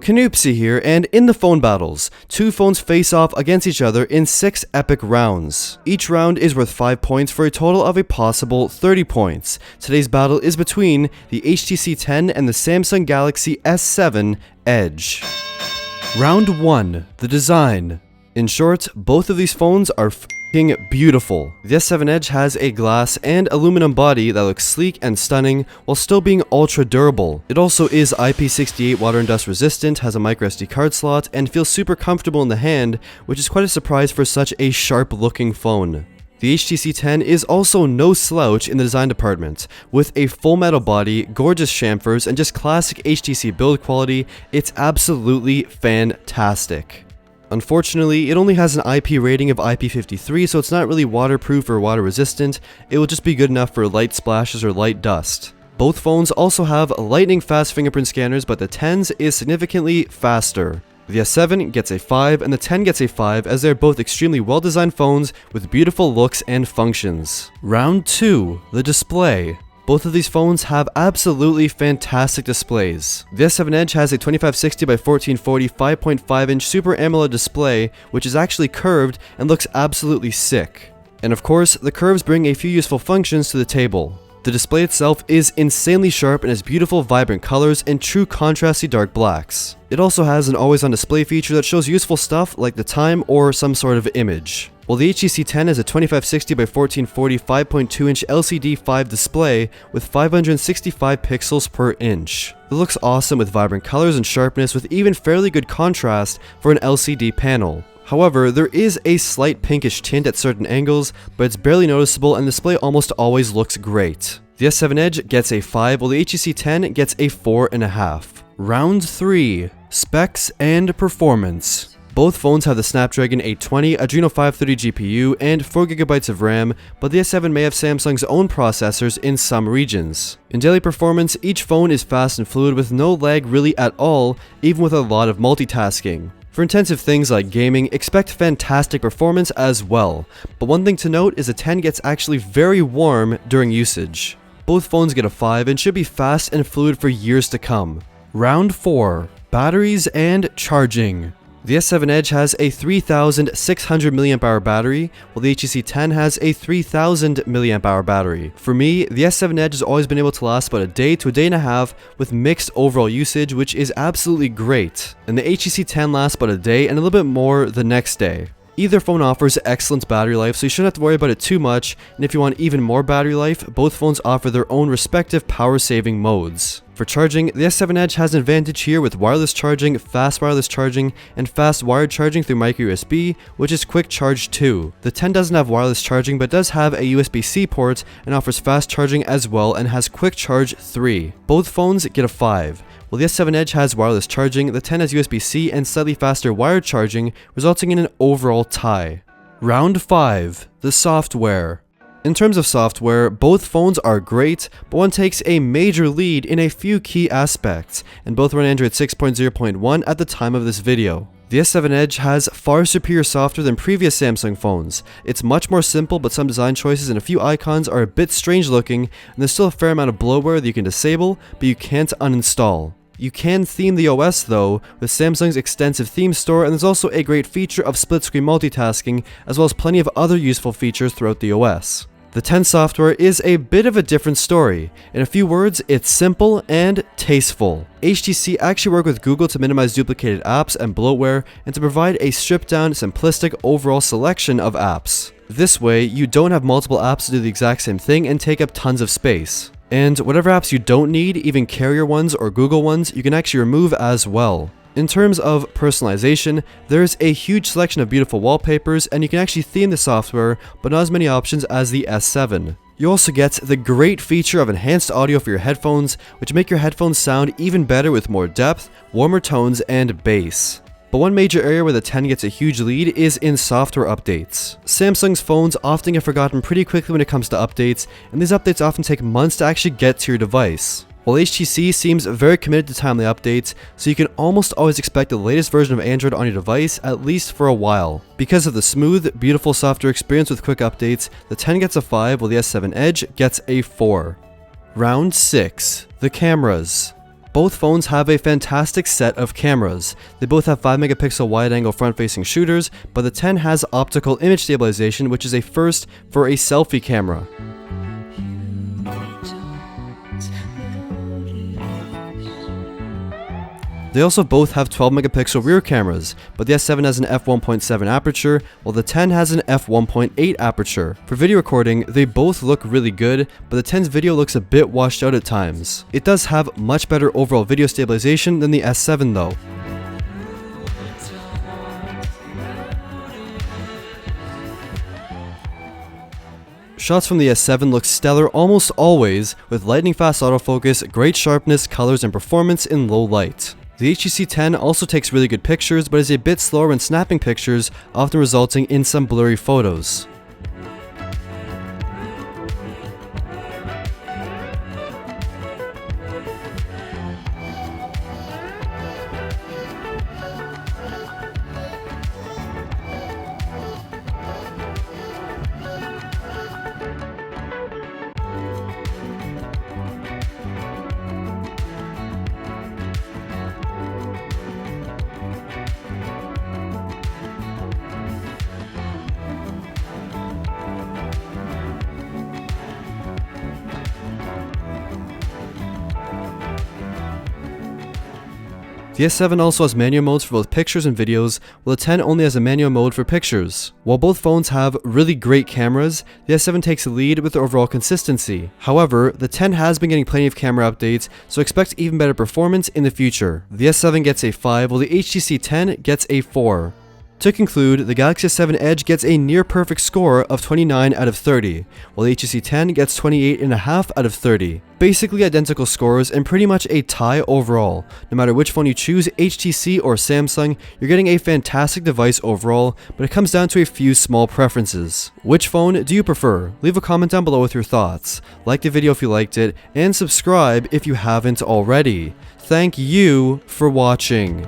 Canoopsy here, and in the phone battles, two phones face off against each other in 6 epic rounds. Each round is worth 5 points for a total of a possible 30 points. Today's battle is between the HTC 10 and the Samsung Galaxy S7 Edge. Round 1. The design. In short, both of these phones are f***ing beautiful. The S7 Edge has a glass and aluminum body that looks sleek and stunning while still being ultra durable. It also is IP68 water and dust resistant, has a microSD card slot, and feels super comfortable in the hand, which is quite a surprise for such a sharp looking phone. The HTC 10 is also no slouch in the design department. With a full metal body, gorgeous chamfers, and just classic HTC build quality, it's absolutely fantastic. Unfortunately, it only has an IP rating of IP53, so it's not really waterproof or water resistant. It will just be good enough for light splashes or light dust. Both phones also have lightning fast fingerprint scanners, but the 10's is significantly faster. The S7 gets a 5 and the 10 gets a 5, as they're both extremely well designed phones with beautiful looks and functions. Round 2. The display. Both of these phones have absolutely fantastic displays. The S7 Edge has a 2560 by 1440 5.5 inch Super AMOLED display, which is actually curved and looks absolutely sick. And of course, the curves bring a few useful functions to the table. The display itself is insanely sharp and has beautiful vibrant colors and true contrasty dark blacks. It also has an always on display feature that shows useful stuff like the time or some sort of image. While the HTC 10 has a 2560 by 1440 5.2 inch LCD 5 display with 565 pixels per inch. It looks awesome with vibrant colors and sharpness with even fairly good contrast for an LCD panel. However, there is a slight pinkish tint at certain angles, but it's barely noticeable and the display almost always looks great. The S7 Edge gets a 5 while the HTC 10 gets a 4.5. Round 3. Specs and performance. Both phones have the Snapdragon 820, Adreno 530 GPU, and 4GB of RAM, but the S7 may have Samsung's own processors in some regions. In daily performance, each phone is fast and fluid with no lag really at all, even with a lot of multitasking. For intensive things like gaming, expect fantastic performance as well, but one thing to note is the 10 gets actually very warm during usage. Both phones get a 5 and should be fast and fluid for years to come. Round 4. Batteries and charging. The S7 Edge has a 3600 mAh battery, while the HTC 10 has a 3000 mAh battery. For me, the S7 Edge has always been able to last about a day to a day and a half with mixed overall usage, which is absolutely great. And the HTC 10 lasts about a day and a little bit more the next day. Either phone offers excellent battery life, so you shouldn't have to worry about it too much, and if you want even more battery life, both phones offer their own respective power-saving modes. For charging, the S7 Edge has an advantage here with wireless charging, fast wireless charging, and fast wired charging through micro USB, which is quick charge too. The 10 doesn't have wireless charging but does have a USB-C port and offers fast charging as well and has quick charge 3. Both phones get a 5. While the S7 Edge has wireless charging, the 10 has USB-C and slightly faster wired charging, resulting in an overall tie. Round 5. The software. In terms of software, both phones are great, but one takes a major lead in a few key aspects, and both run Android 6.0.1 at the time of this video. The S7 Edge has far superior software than previous Samsung phones. It's much more simple, but some design choices and a few icons are a bit strange looking, and there's still a fair amount of bloatware that you can disable, but you can't uninstall. You can theme the OS though, with Samsung's extensive theme store, and there's also a great feature of split-screen multitasking, as well as plenty of other useful features throughout the OS. The 10 software is a bit of a different story. In a few words, it's simple and tasteful. HTC actually worked with Google to minimize duplicated apps and bloatware, and to provide a stripped-down, simplistic overall selection of apps. This way, you don't have multiple apps to do the exact same thing and take up tons of space. And whatever apps you don't need, even carrier ones or Google ones, you can actually remove as well. In terms of personalization, there's a huge selection of beautiful wallpapers, and you can actually theme the software, but not as many options as the S7. You also get the great feature of enhanced audio for your headphones, which make your headphones sound even better with more depth, warmer tones, and bass. But one major area where the 10 gets a huge lead is in software updates. Samsung's phones often get forgotten pretty quickly when it comes to updates, and these updates often take months to actually get to your device. While HTC seems very committed to timely updates, so you can almost always expect the latest version of Android on your device at least for a while. Because of the smooth, beautiful software experience with quick updates, the 10 gets a 5 while the S7 Edge gets a 4. Round 6. The cameras. Both phones have a fantastic set of cameras. They both have 5 megapixel wide-angle front-facing shooters, but the 10 has optical image stabilization, which is a first for a selfie camera. They also both have 12 megapixel rear cameras, but the S7 has an f1.7 aperture, while the 10 has an f1.8 aperture. For video recording, they both look really good, but the 10's video looks a bit washed out at times. It does have much better overall video stabilization than the S7 though. Shots from the S7 look stellar almost always, with lightning fast autofocus, great sharpness, colors, and performance in low light. The HTC 10 also takes really good pictures, but is a bit slower when snapping pictures, often resulting in some blurry photos. The S7 also has manual modes for both pictures and videos, while the 10 only has a manual mode for pictures. While both phones have really great cameras, the S7 takes the lead with the overall consistency. However, the 10 has been getting plenty of camera updates, so expect even better performance in the future. The S7 gets a 5, while the HTC 10 gets a 4. To conclude, the Galaxy S7 Edge gets a near perfect score of 29 out of 30, while the HTC 10 gets 28.5 out of 30. Basically identical scores and pretty much a tie overall. No matter which phone you choose, HTC or Samsung, you're getting a fantastic device overall, but it comes down to a few small preferences. Which phone do you prefer? Leave a comment down below with your thoughts. Like the video if you liked it, and subscribe if you haven't already. Thank you for watching.